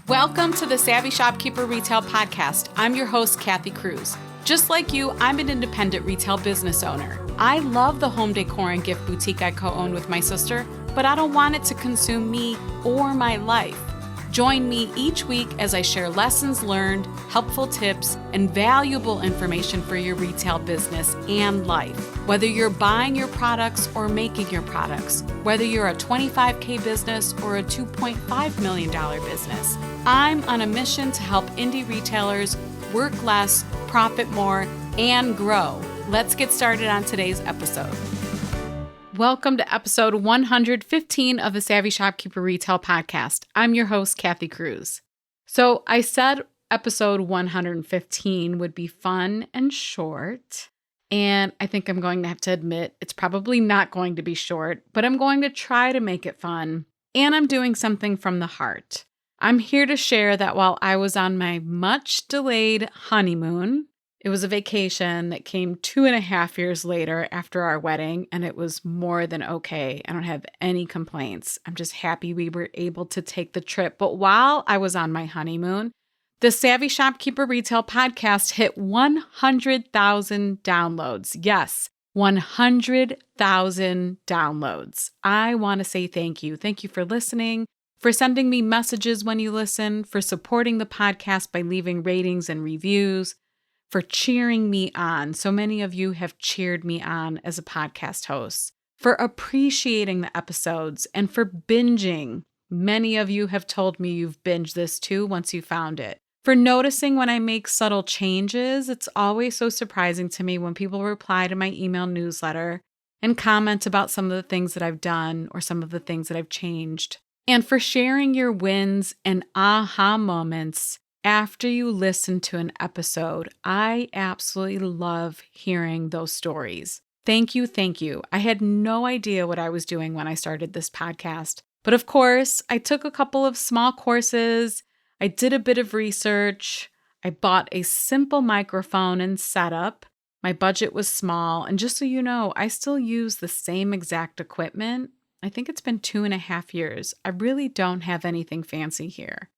Welcome to the Savvy Shopkeeper Retail Podcast. I'm your host, Kathy Cruz. Just like you, I'm an independent retail business owner. I love the home decor and gift boutique I co-own with my sister, but I don't want it to consume me or my life. Join me each week as I share lessons learned, helpful tips, and valuable information for your retail business and life. Whether you're buying your products or making your products, whether you're a $25K business or a $2.5 million business, I'm on a mission to help indie retailers work less, profit more, and grow. Let's get started on today's episode. Welcome to episode 115 of the Savvy Shopkeeper Retail Podcast. I'm your host, Kathy Cruz. So I said episode 115 would be fun and short, and I think I'm going to have to admit it's probably not going to be short, but I'm going to try to make it fun, and I'm doing something from the heart. I'm here to share that while I was on my much-delayed honeymoon, it was a vacation that came 2.5 years later after our wedding, and it was more than okay. I don't have any complaints. I'm just happy we were able to take the trip. But while I was on my honeymoon, the Savvy Shopkeeper Retail Podcast hit 100,000 downloads. Yes, 100,000 downloads. I want to say thank you. Thank you for listening, for sending me messages when you listen, for supporting the podcast by leaving ratings and reviews, for cheering me on. So many of you have cheered me on as a podcast host, for appreciating the episodes, and for binging. Many of you have told me you've binged this too once you found it. For noticing when I make subtle changes. It's always so surprising to me when people reply to my email newsletter and comment about some of the things that I've done or some of the things that I've changed. And for sharing your wins and aha moments after you listen to an episode. I absolutely love hearing those stories. Thank you, thank you. I had no idea what I was doing when I started this podcast. But of course, I took a couple of small courses. I did a bit of research. I bought a simple microphone and setup. My budget was small. And just so you know, I still use the same exact equipment. I think it's been 2.5 years. I really don't have anything fancy here.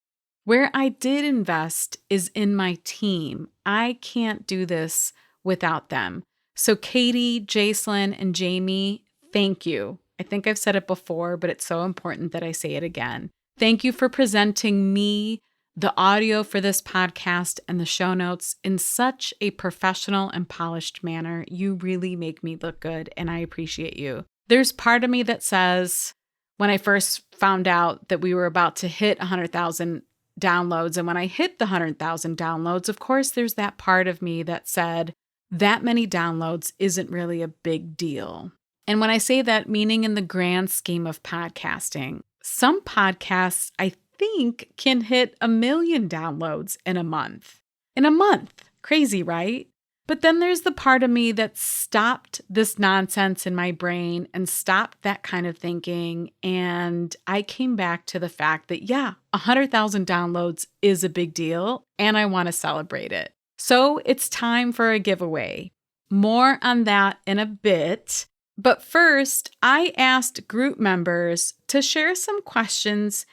Where I did invest is in my team. I can't do this without them. So Katie, Jacelyn, and Jamie, thank you. I think I've said it before, but it's so important that I say it again. Thank you for presenting me the audio for this podcast and the show notes in such a professional and polished manner. You really make me look good, and I appreciate you. There's part of me that says, when I first found out that we were about to hit 100,000 downloads, and when I hit the 100,000 downloads, of course, there's that part of me that said, that many downloads isn't really a big deal. And when I say that, meaning in the grand scheme of podcasting, some podcasts, I think, can hit 1 million downloads in a month. In a month. Crazy, right? But then there's the part of me that stopped this nonsense in my brain and stopped that kind of thinking. And I came back to the fact that, 100,000 downloads is a big deal and I want to celebrate it. So it's time for a giveaway. More on that in a bit. But first, I asked group members to share some questions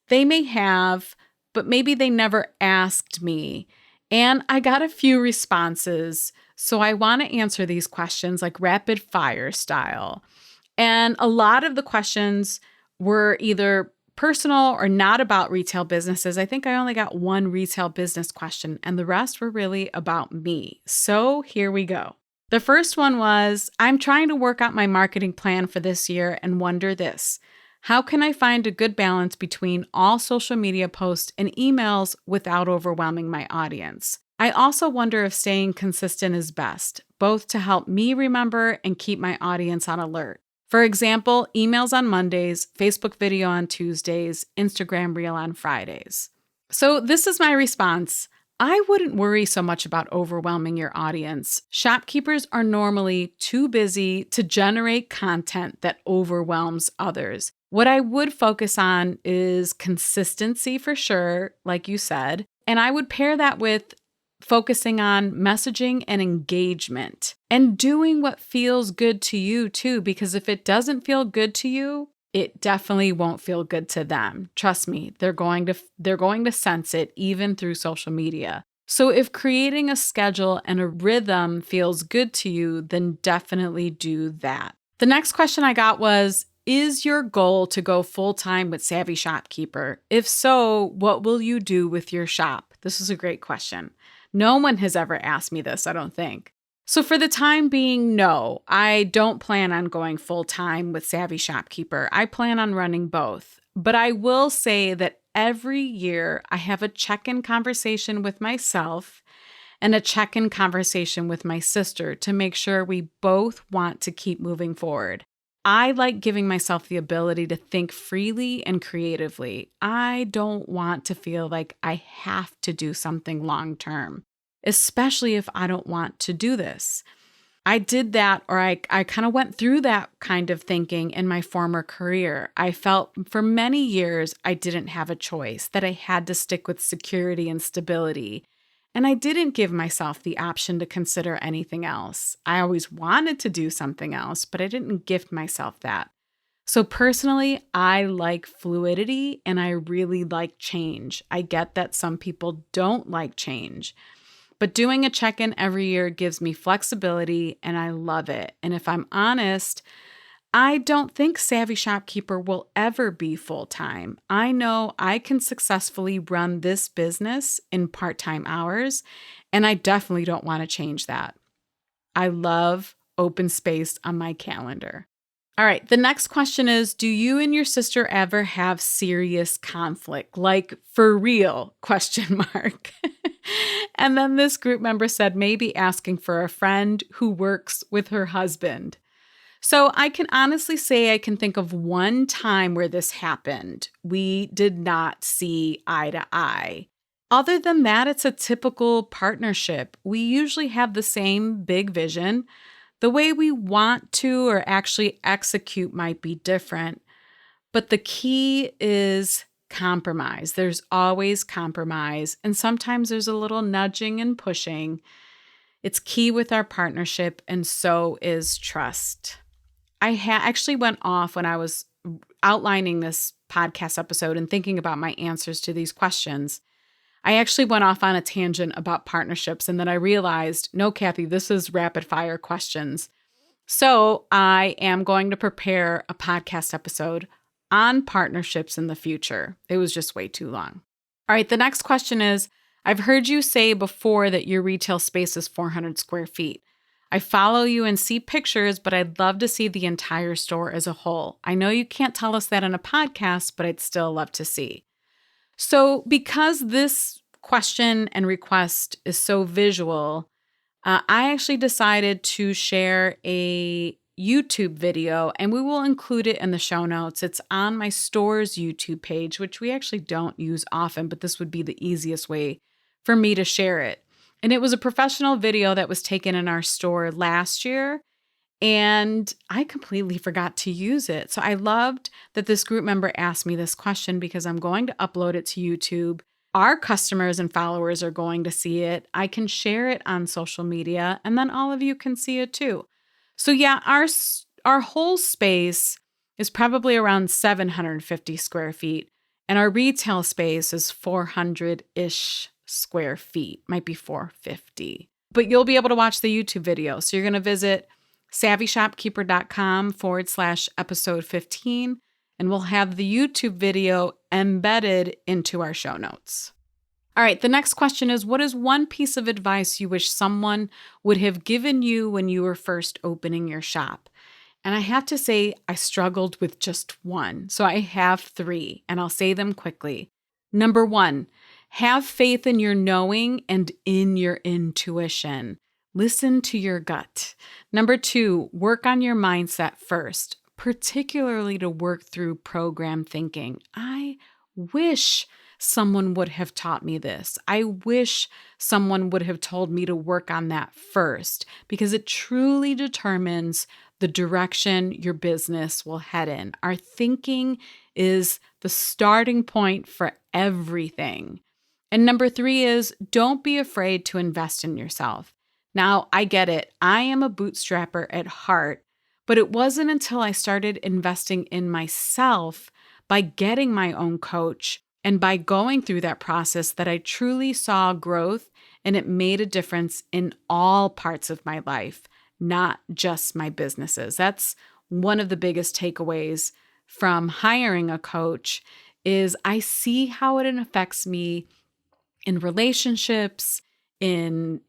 they may have, but maybe they never asked me. And I got a few responses, so I want to answer these questions like rapid fire style. And a lot of the questions were either personal or not about retail businesses. I think I only got one retail business question, and the rest were really about me. So here we go. The first one was, I'm trying to work out my marketing plan for this year and wonder this. How can I find a good balance between all social media posts and emails without overwhelming my audience? I also wonder if staying consistent is best, both to help me remember and keep my audience on alert. For example, emails on Mondays, Facebook video on Tuesdays, Instagram reel on Fridays. So this is my response. I wouldn't worry so much about overwhelming your audience. Shopkeepers are normally too busy to generate content that overwhelms others. What I would focus on is consistency for sure, like you said, and I would pair that with focusing on messaging and engagement and doing what feels good to you too, because if it doesn't feel good to you, it definitely won't feel good to them. Trust me, they're going to sense it even through social media. So if creating a schedule and a rhythm feels good to you, then definitely do that. The next question I got was, is your goal to go full-time with Savvy Shopkeeper? If so, what will you do with your shop? This is a great question. No one has ever asked me this, I don't think. So for the time being, no, I don't plan on going full-time with Savvy Shopkeeper. I plan on running both. But I will say that every year I have a check-in conversation with myself and a check-in conversation with my sister to make sure we both want to keep moving forward. I like giving myself the ability to think freely and creatively. I don't want to feel like I have to do something long-term, especially if I don't want to do this. I did that, or I kind of went through that kind of thinking in my former career. I felt for many years I didn't have a choice, that I had to stick with security and stability. And I didn't give myself the option to consider anything else. I always wanted to do something else, but I didn't gift myself that. So personally, I like fluidity and I really like change. I get that some people don't like change. But doing a check-in every year gives me flexibility and I love it. And if I'm honest, I don't think Savvy Shopkeeper will ever be full-time. I know I can successfully run this business in part-time hours, and I definitely don't want to change that. I love open space on my calendar. All right, the next question is, do you and your sister ever have serious conflict? Like for real? Question mark. And then this group member said maybe asking for a friend who works with her husband. So I can honestly say I can think of one time where this happened. We did not see eye to eye. Other than that, it's a typical partnership. We usually have the same big vision. The way we want to or actually execute might be different, but the key is compromise. There's always compromise, and sometimes there's a little nudging and pushing. It's key with our partnership, and so is trust. I actually went off when I was outlining this podcast episode and thinking about my answers to these questions. I actually went off on a tangent about partnerships, and then I realized, no, Kathy, this is rapid fire questions. So I am going to prepare a podcast episode on partnerships in the future. It was just way too long. All right, the next question is, I've heard you say before that your retail space is 400 square feet. I follow you and see pictures, but I'd love to see the entire store as a whole. I know you can't tell us that in a podcast, but I'd still love to see. So because this question and request is so visual, I actually decided to share a YouTube video, and we will include it in the show notes. It's on my store's YouTube page, which we actually don't use often, but this would be the easiest way for me to share it. And it was a professional video that was taken in our store last year, and I completely forgot to use it. So I loved that this group member asked me this question because I'm going to upload it to YouTube. Our customers and followers are going to see it. I can share it on social media, and then all of you can see it too. So yeah, our whole space is probably around 750 square feet, and our retail space is 400-ish square feet, might be 450. But you'll be able to watch the YouTube video. So you're going to visit savvyshopkeeper.com/episode 15, and we'll have the YouTube video embedded into our show notes. All right, the next question is, what is one piece of advice you wish someone would have given you when you were first opening your shop? And I have to say, I struggled with just one. So I have three, and I'll say them quickly. Number one, have faith in your knowing and in your intuition. Listen to your gut. Number two, work on your mindset first, particularly to work through program thinking. I wish someone would have taught me this. I wish someone would have told me to work on that first, because it truly determines the direction your business will head in. Our thinking is the starting point for everything. And number three is, don't be afraid to invest in yourself. Now, I get it. I am a bootstrapper at heart, But it wasn't until I started investing in myself by getting my own coach and by going through that process that I truly saw growth, and it made a difference in all parts of my life, not just my businesses. That's one of the biggest takeaways from hiring a coach is I see how it affects me in relationships, in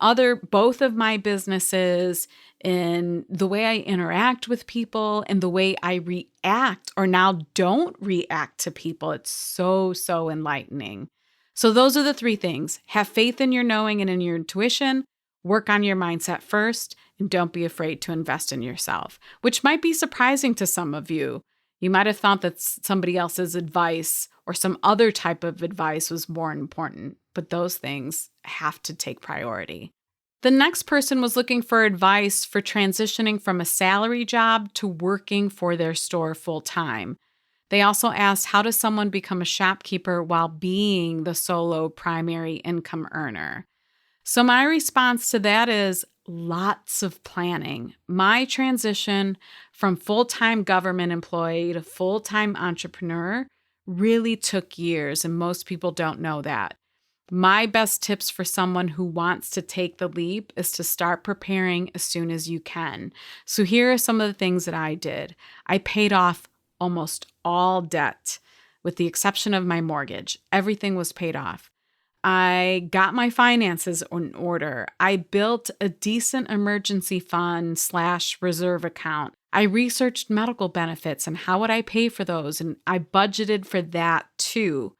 other both of my businesses, in the way I interact with people and the way I react or now don't react to people. It's so enlightening. So those are the three things. Have faith in your knowing and in your intuition, work on your mindset first, and don't be afraid to invest in yourself, which might be surprising to some of you. You might have thought that somebody else's advice or some other type of advice was more important, but those things have to take priority. The next person was looking for advice for transitioning from a salary job to working for their store full time. They also asked, how does someone become a shopkeeper while being the solo primary income earner? So my response to that is lots of planning. My transition from full-time government employee to full-time entrepreneur really took years, and most people don't know that. My best tips for someone who wants to take the leap is to start preparing as soon as you can. So here are some of the things that I did. I paid off almost all debt, with the exception of my mortgage. Everything was paid off. I got my finances in order. I built a decent emergency fund / reserve account. I researched medical benefits and how would I pay for those, and I budgeted for that too.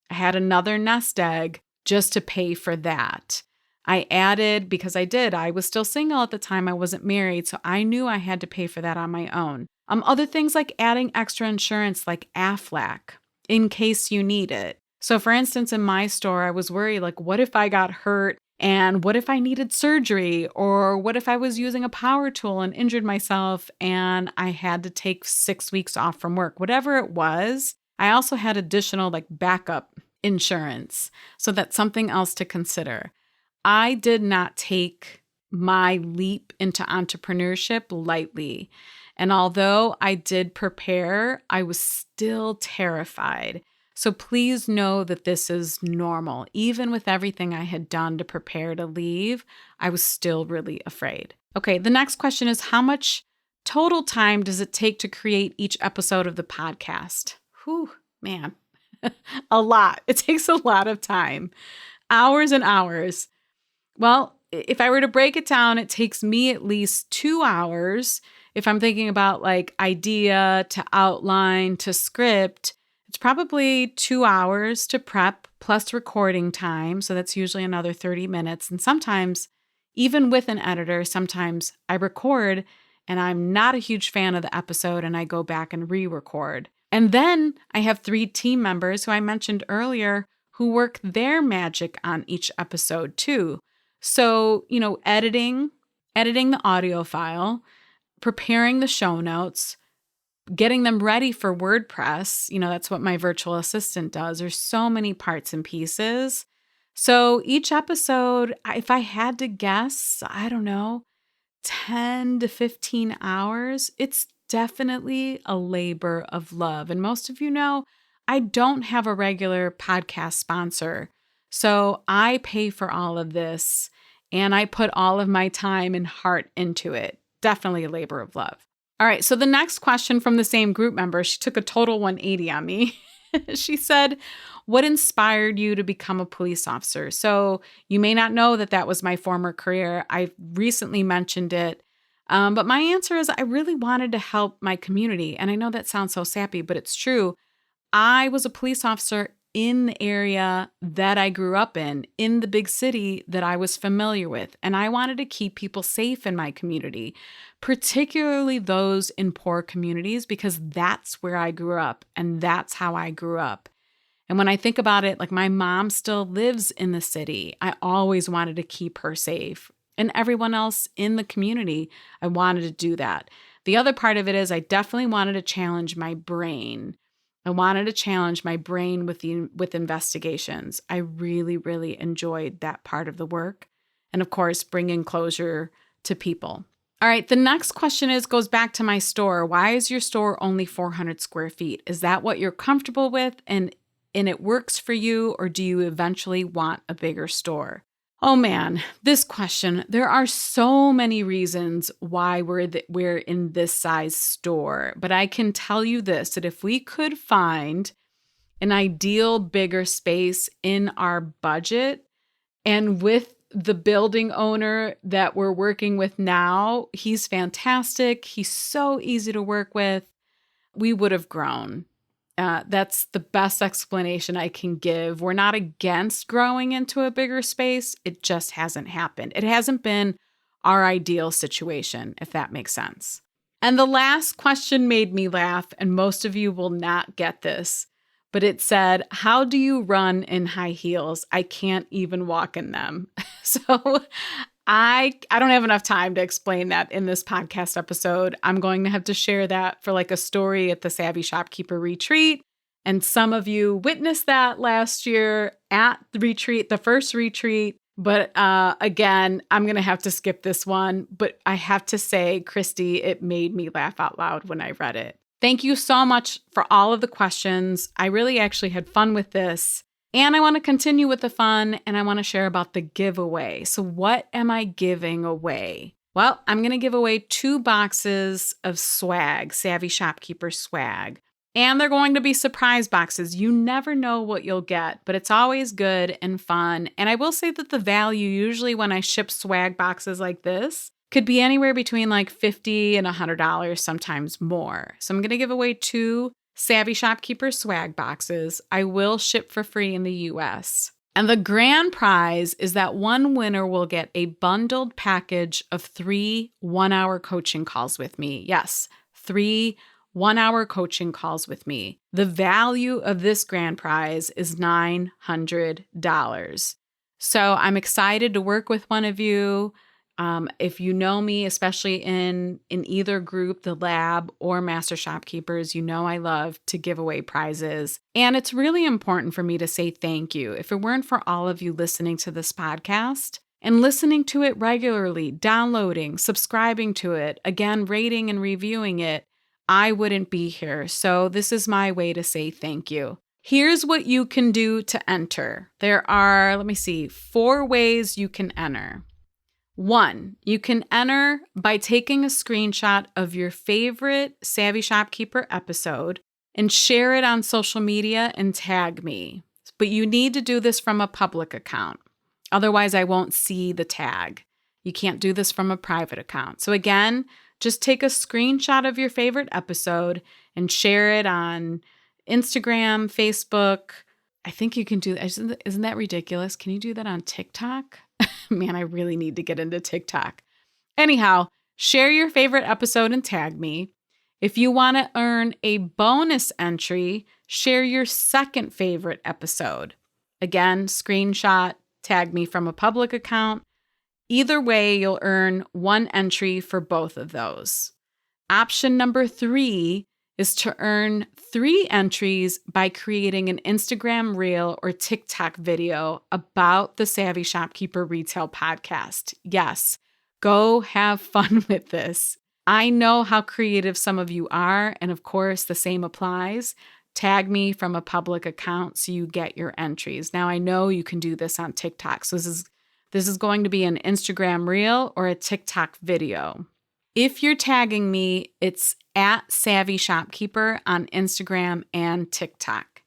I had another nest egg just to pay for that. I added, because I was still single at the time, I wasn't married, so I knew I had to pay for that on my own. Other things like adding extra insurance like Aflac in case you need it. So for instance, in my store, I was worried, like, what if I got hurt and what if I needed surgery, or what if I was using a power tool and injured myself and I had to take 6 weeks off from work, whatever it was. I also had additional like backup insurance. So that's something else to consider. I did not take my leap into entrepreneurship lightly. And although I did prepare, I was still terrified. So please know that this is normal. Even with everything I had done to prepare to leave, I was still really afraid. Okay, the next question is, how much total time does it take to create each episode of the podcast? Whew, man, a lot. It takes a lot of time, hours and hours. Well, if I were to break it down, it takes me at least 2 hours. If I'm thinking about like idea to outline to script, it's probably 2 hours to prep plus recording time. So that's usually another 30 minutes. And sometimes, even with an editor, sometimes I record and I'm not a huge fan of the episode and I go back and re-record. And then I have 3 team members who I mentioned earlier who work their magic on each episode too. So, editing the audio file, preparing the show notes, getting them ready for WordPress. That's what my virtual assistant does. There's so many parts and pieces. So each episode, if I had to guess, I don't know, 10 to 15 hours, it's definitely a labor of love. And most of you know, I don't have a regular podcast sponsor. So I pay for all of this and I put all of my time and heart into it. Definitely a labor of love. All right, so the next question from the same group member, she took a total 180 on me. She said, what inspired you to become a police officer? So you may not know that was my former career. I recently mentioned it. But my answer is I really wanted to help my community. And I know that sounds so sappy, but it's true. I was a police officer in the area that I grew up in the big city that I was familiar with. And I wanted to keep people safe in my community, particularly those in poor communities, because that's where I grew up and that's how I grew up. And when I think about it, like my mom still lives in the city. I always wanted to keep her safe. And everyone else in the community, I wanted to do that. The other part of it is I definitely wanted to challenge my brain. I wanted to challenge my brain with investigations. I really, really enjoyed that part of the work. And of course, bringing closure to people. All right, the next question goes back to my store. Why is your store only 400 square feet? Is that what you're comfortable with and it works for you, or do you eventually want a bigger store? Oh man, this question. There are so many reasons why we're in this size store, but I can tell you this, that if we could find an ideal bigger space in our budget and with the building owner that we're working with now, he's fantastic. He's so easy to work with. We would have grown. That's the best explanation I can give. We're not against growing into a bigger space. It just hasn't happened. It hasn't been our ideal situation, if that makes sense. And the last question made me laugh, and most of you will not get this, but it said, how do you run in high heels? I can't even walk in them. So I don't have enough time to explain that in this podcast episode. I'm going to have to share that for like a story at the Savvy Shopkeeper retreat. And some of you witnessed that last year at the retreat, the first retreat. But again, I'm going to have to skip this one. But I have to say, Christy, it made me laugh out loud when I read it. Thank you so much for all of the questions. I really actually had fun with this. And I want to continue with the fun, and I want to share about the giveaway. So what am I giving away? Well, I'm going to give away 2 boxes of swag, Savvy Shopkeeper swag. And they're going to be surprise boxes. You never know what you'll get, but it's always good and fun. And I will say that the value, usually when I ship swag boxes like this, could be anywhere between like $50 and $100, sometimes more. So I'm going to give away 2 Savvy Shopkeeper swag boxes. I will ship for free in the US. And the grand prize is that one winner will get a bundled package of 3 one-hour coaching calls with me. Yes, 3 one-hour coaching calls with me. The value of this grand prize is $900. So I'm excited to work with one of you. If you know me, especially in either group, the lab or Master Shopkeepers, you know I love to give away prizes. And it's really important for me to say thank you. If it weren't for all of you listening to this podcast and listening to it regularly, downloading, subscribing to it, again, rating and reviewing it, I wouldn't be here. So this is my way to say thank you. Here's what you can do to enter. There are, 4 ways you can enter. 1, you can enter by taking a screenshot of your favorite Savvy Shopkeeper episode and share it on social media and tag me. But you need to do this from a public account. Otherwise, I won't see the tag. You can't do this from a private account. So again, just take a screenshot of your favorite episode and share it on Instagram, Facebook. I think you can do that. Isn't that ridiculous? Can you do that on TikTok? Man, I really need to get into TikTok. Anyhow, share your favorite episode and tag me. If you want to earn a bonus entry, share your second favorite episode. Again, screenshot, tag me from a public account. Either way, you'll earn 1 entry for both of those. Option number 3 is to earn 3 entries by creating an Instagram reel or TikTok video about the Savvy Shopkeeper Retail Podcast. Yes, go have fun with this. I know how creative some of you are, and of course, the same applies. Tag me from a public account so you get your entries. Now, I know you can do this on TikTok, so this is going to be an Instagram reel or a TikTok video. If you're tagging me, it's at Savvy Shopkeeper on Instagram and TikTok.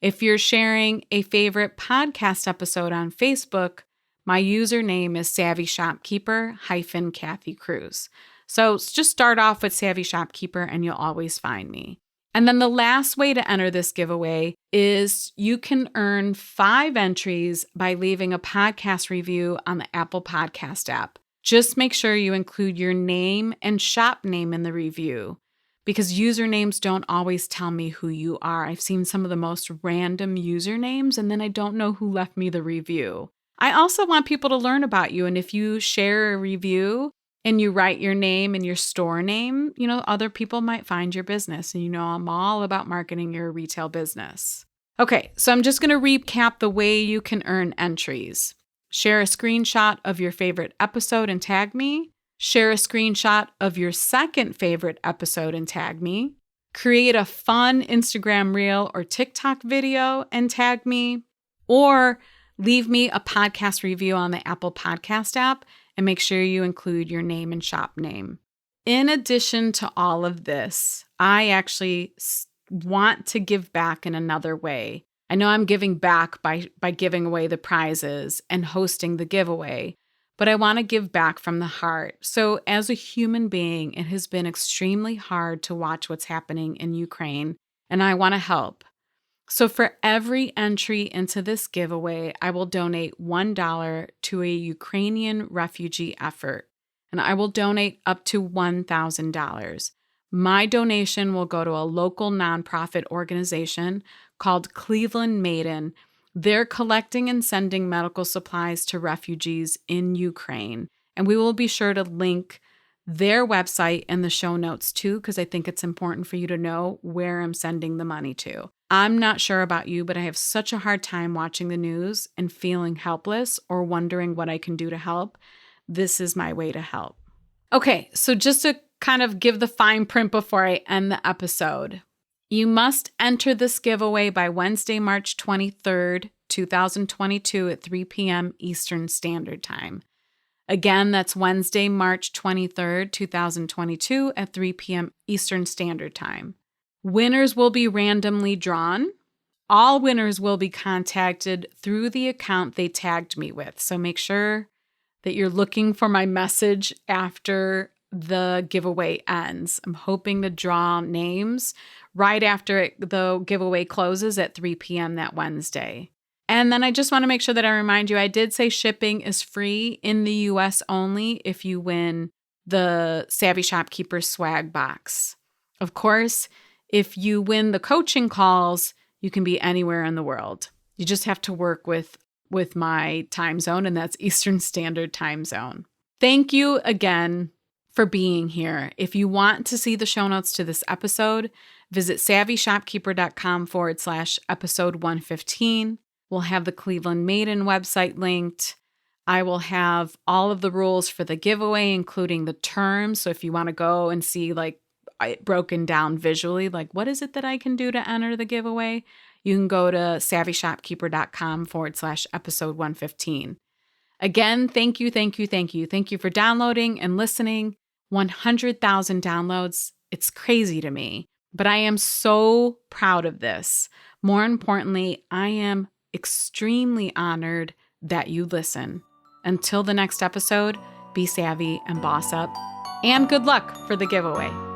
If you're sharing a favorite podcast episode on Facebook, my username is Savvy Shopkeeper-Kathy Cruz. So just start off with Savvy Shopkeeper and you'll always find me. And then the last way to enter this giveaway is you can earn 5 entries by leaving a podcast review on the Apple Podcast app. Just make sure you include your name and shop name in the review because usernames don't always tell me who you are. I've seen some of the most random usernames and then I don't know who left me the review. I also want people to learn about you. And if you share a review and you write your name and your store name, other people might find your business. And I'm all about marketing your retail business. Okay, so I'm just going to recap the way you can earn entries. Share a screenshot of your favorite episode and tag me. Share a screenshot of your second favorite episode and tag me. Create a fun Instagram reel or TikTok video and tag me. Or leave me a podcast review on the Apple Podcast app and make sure you include your name and shop name. In addition to all of this, I actually want to give back in another way. I know I'm giving back by giving away the prizes and hosting the giveaway, but I want to give back from the heart. So as a human being, it has been extremely hard to watch what's happening in Ukraine, and I want to help. So for every entry into this giveaway, I will donate $1 to a Ukrainian refugee effort, and I will donate up to $1,000. My donation will go to a local nonprofit organization called Cleveland Maiden. They're collecting and sending medical supplies to refugees in Ukraine. And we will be sure to link their website in the show notes too, because I think it's important for you to know where I'm sending the money to. I'm not sure about you, but I have such a hard time watching the news and feeling helpless or wondering what I can do to help. This is my way to help. Okay, so just to kind of give the fine print before I end the episode. You must enter this giveaway by Wednesday, March 23rd, 2022 at 3 p.m. Eastern Standard Time. Again, that's Wednesday, March 23rd, 2022 at 3 p.m. Eastern Standard Time. Winners will be randomly drawn. All winners will be contacted through the account they tagged me with. So make sure that you're looking for my message after the giveaway ends. I'm hoping to draw names right after the giveaway closes at 3 p.m. that Wednesday. And then I just want to make sure that I remind you, I did say shipping is free in the US only if you win the Savvy Shopkeeper swag box. Of course, if you win the coaching calls, you can be anywhere in the world. You just have to work with my time zone, and that's Eastern Standard Time Zone. Thank you again for being here. If you want to see the show notes to this episode, visit savvyshopkeeper.com/episode 115. We'll have the Cleveland Maiden website linked. I will have all of the rules for the giveaway, including the terms. So if you want to go and see it broken down visually, like what is it that I can do to enter the giveaway, you can go to savvyshopkeeper.com/episode 115. Again, thank you. Thank you for downloading and listening. 100,000 downloads. It's crazy to me, but I am so proud of this. More importantly, I am extremely honored that you listen. Until the next episode, be savvy and boss up, and good luck for the giveaway.